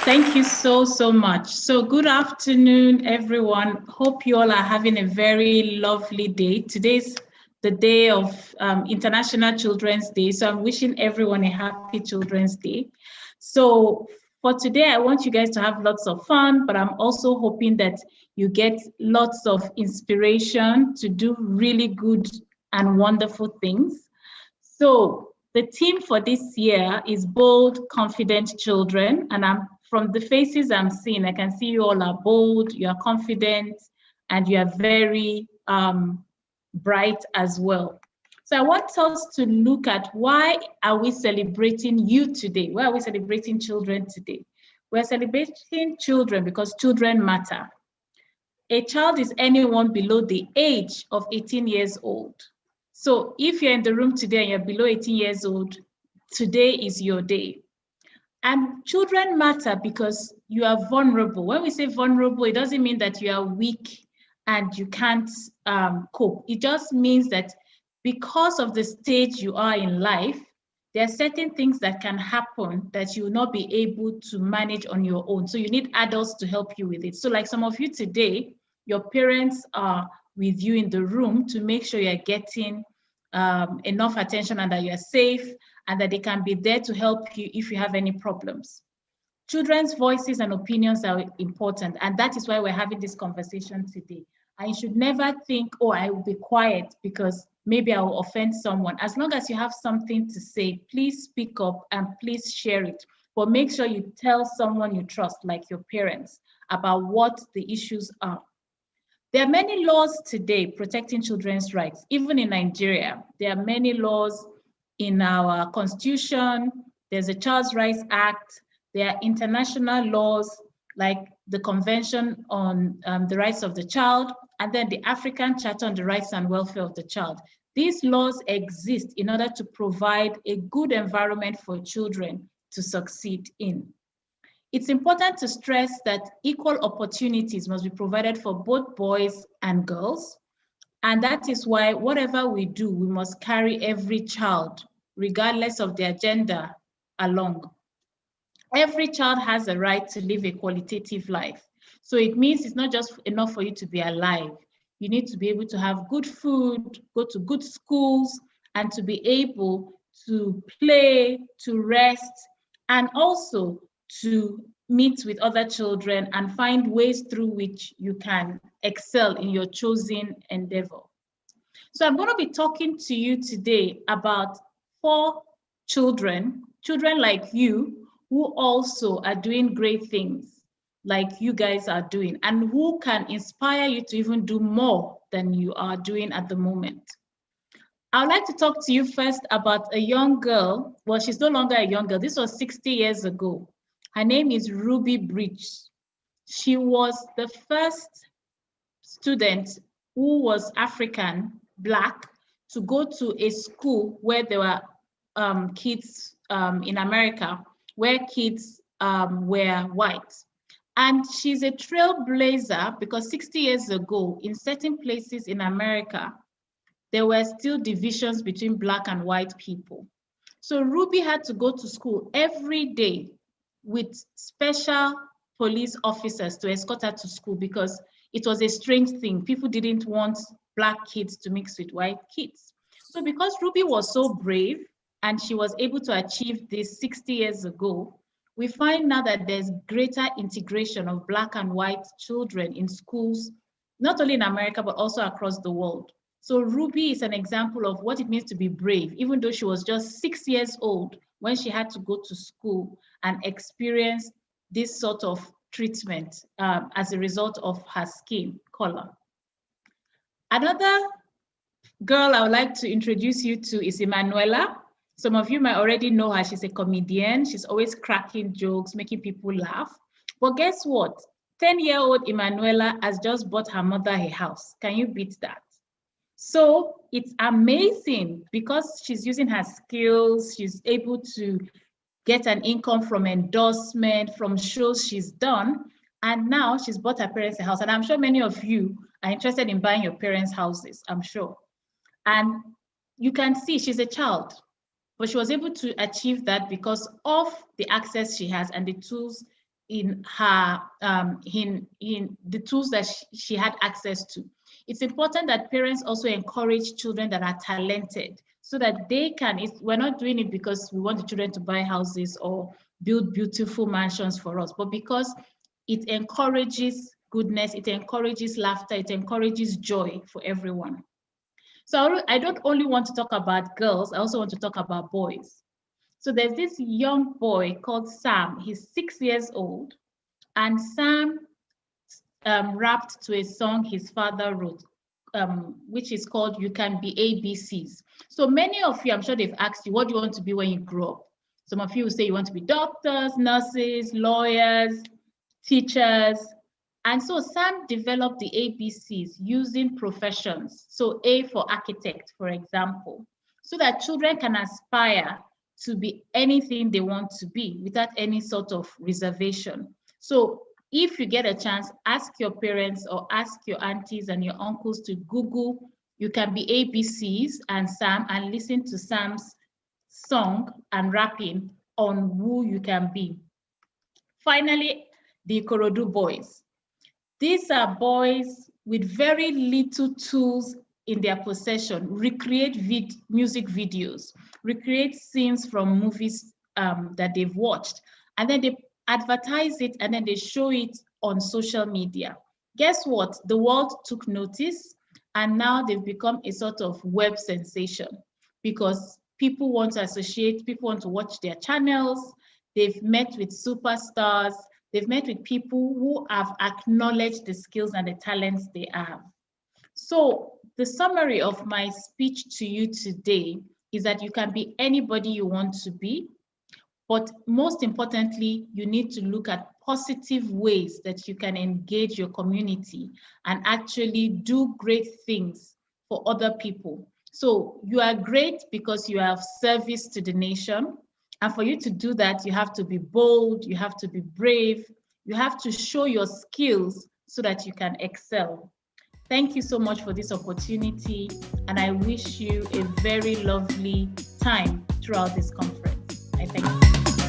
Thank you so much. So good afternoon, everyone. Hope you all are having a very lovely day. Today's the day of International Children's Day. So I'm wishing everyone a happy Children's Day. So for today, I want you guys to have lots of fun, but I'm also hoping that you get lots of inspiration to do really good and wonderful things. So the theme for this year is Bold, Confident Children. And from the faces I'm seeing, I can see you all are bold, you are confident, and you are very bright as well. So I want us to look at why are we celebrating you today? Why are we celebrating children today? We're celebrating children because children matter. A child is anyone below the age of 18 years old. So if you're in the room today and you're below 18 years old, today is your day. And children matter because you are vulnerable. When we say vulnerable, it doesn't mean that you are weak and you can't cope. It just means that because of the stage you are in life, there are certain things that can happen that you will not be able to manage on your own. So you need adults to help you with it. So like some of you today, your parents are with you in the room to make sure you're getting enough attention and that you're safe and that they can be there to help you if you have any problems. Children's voices and opinions are important, and that is why we're having this conversation today. And you should never think, oh, I will be quiet because maybe I will offend someone. As long as you have something to say, please speak up and please share it. But make sure you tell someone you trust, like your parents, about what the issues are. There are many laws today protecting children's rights. Even in Nigeria, there are many laws in our constitution. There's a Child Rights Act. There are international laws like the Convention on the Rights of the Child, and then the African Charter on the Rights and Welfare of the Child. These laws exist in order to provide a good environment for children to succeed in. It's important to stress that equal opportunities must be provided for both boys and girls. And that is why whatever we do, we must carry every child, regardless of their gender, along. Every child has a right to live a qualitative life. So it means it's not just enough for you to be alive. You need to be able to have good food, go to good schools, and to be able to play, to rest, and also to meet with other children and find ways through which you can excel in your chosen endeavor. So I'm going to be talking to you today about 4 children like you, who also are doing great things like you guys are doing and who can inspire you to even do more than you are doing at the moment. I'd like to talk to you first about a young girl. Well, she's no longer a young girl. This was 60 years ago. Her name is Ruby Bridge. She was the first student who was African, Black, to go to a school where there were kids in America, where kids were white. And she's a trailblazer because 60 years ago, in certain places in America, there were still divisions between Black and white people. So Ruby had to go to school every day with special police officers to escort her to school because it was a strange thing. People didn't want Black kids to mix with white kids. So because Ruby was so brave and she was able to achieve this 60 years ago, we find now that there's greater integration of Black and white children in schools, not only in America, but also across the world. So Ruby is an example of what it means to be brave, even though she was just 6 years old when she had to go to school and experience this sort of treatment as a result of her skin color. Another girl I would like to introduce you to is Emanuela. Some of you might already know her. She's a comedian. She's always cracking jokes, making people laugh. But guess what? 10-year-old Emanuela has just bought her mother a house. Can you beat that? So it's amazing because she's using her skills. She's able to get an income from endorsement, from shows she's done. And now she's bought her parents a house. And I'm sure many of you are interested in buying your parents' houses, I'm sure. And you can see she's a child, but she was able to achieve that because of the access she has and the tools in her in the tools that she had access to. It's important that parents also encourage children that are talented so that they can, we're not doing it because we want the children to buy houses or build beautiful mansions for us, but because it encourages goodness, it encourages laughter, it encourages joy for everyone. So I don't only want to talk about girls, I also want to talk about boys. So there's this young boy called Sam. He's 6 years old, and Sam rapped to a song his father wrote, which is called You Can Be ABCs. So many of you, I'm sure they've asked you, what do you want to be when you grow up? Some of you will say you want to be doctors, nurses, lawyers, teachers. And so Sam developed the ABCs using professions. So A for architect, for example, so that children can aspire to be anything they want to be without any sort of reservation. So if you get a chance, ask your parents or ask your aunties and your uncles to Google You Can Be ABCs and Sam, and listen to Sam's song and rapping on who you can be. Finally, the Ikorodu boys. These are boys with very little tools in their possession, recreate music videos, recreate scenes from movies that they've watched, and then they advertise it and then they show it on social media. Guess what? The world took notice, and now they've become a sort of web sensation because people want to associate, people want to watch their channels. They've met with superstars. They've met with people who have acknowledged the skills and the talents they have. So the summary of my speech to you today is that you can be anybody you want to be, but most importantly, you need to look at positive ways that you can engage your community and actually do great things for other people. So you are great because you have service to the nation. And for you to do that, you have to be bold, you have to be brave, you have to show your skills so that you can excel. Thank you so much for this opportunity, and I wish you a very lovely time throughout this conference. I thank you.